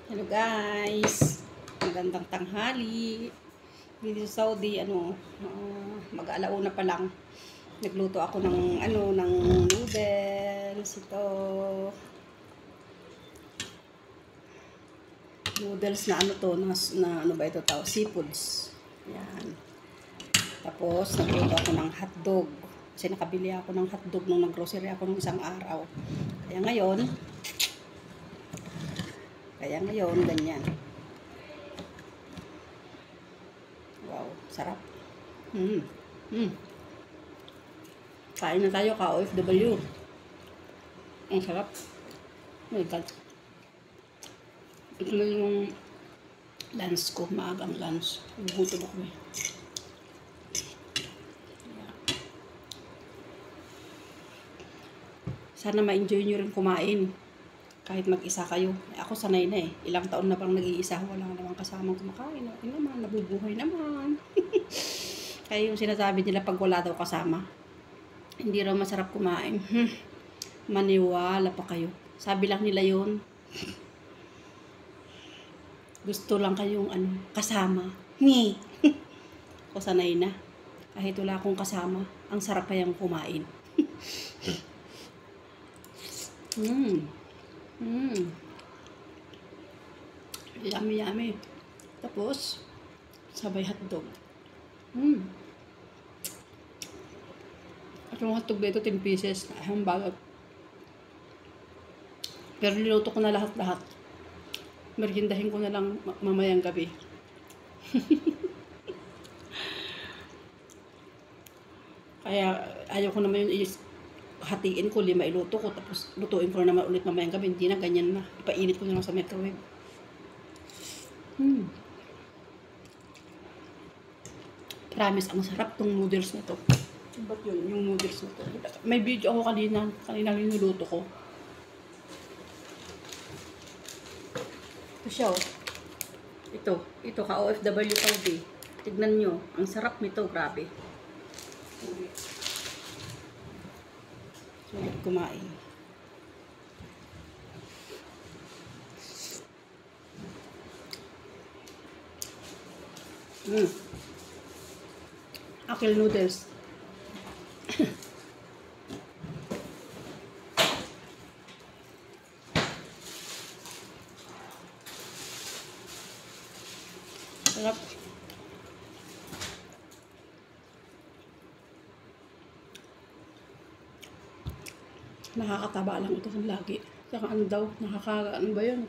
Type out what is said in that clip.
Hello guys, magandang tanghali. Dito sa Saudi, mag-alauna pa lang. Nagluto ako ng ng noodles. Ito noodles na ano ba ito tao? Seafoods. Yan. Tapos nagluto ako ng hotdog. Kasi nakabili ako ng hotdog nung naggrocery ako nung isang araw. Kaya ngayon, ganyan. Wow, sarap. Kain na tayo, ka-OFW. Ang sarap. Oh my God. Ito na yung lunch ko, maagang lunch. Gutom ako eh. Sana ma-enjoy nyo rin kumain. Kahit mag-isa kayo. Ako sanay na eh. Ilang taon na bang nag-iisa. Wala namang kasamang kumakain. Okay naman. Nabubuhay naman. Kaya yung sinasabi nila pag wala daw kasama. Hindi raw masarap kumain. Maniwala pa kayo. Sabi lang nila yun. Gusto lang kayong kasama. Ni. Ako sanay na. Kahit wala akong kasama. Ang sarap kayang kumain. Yummy, yummy. Tapos, sabay hotdog. At yung hotdog dito, 10 pieces. Ang balat. Pero niluto ko na lahat-lahat. Meriendahin ko na lang mamayang gabi. Kaya, ayaw ko naman yun hatiin ko, 5 iluto ko, tapos lutuin ko na naman ulit mamayang gabi. Hindi na, ganyan na. Ipainit ko na lang sa microwave. Promise, ang sarap tong noodles na to. Ba't yun, yung noodles na to? May video ako kanina niluto ko. Ito siya, oh. Ito ka OFW Saudi. Tignan nyo, ang sarap nito, grabe. Sulit kumain. Akil noodles. Sarap. Nakakataba lang ito lagi. Saka ano ba yun?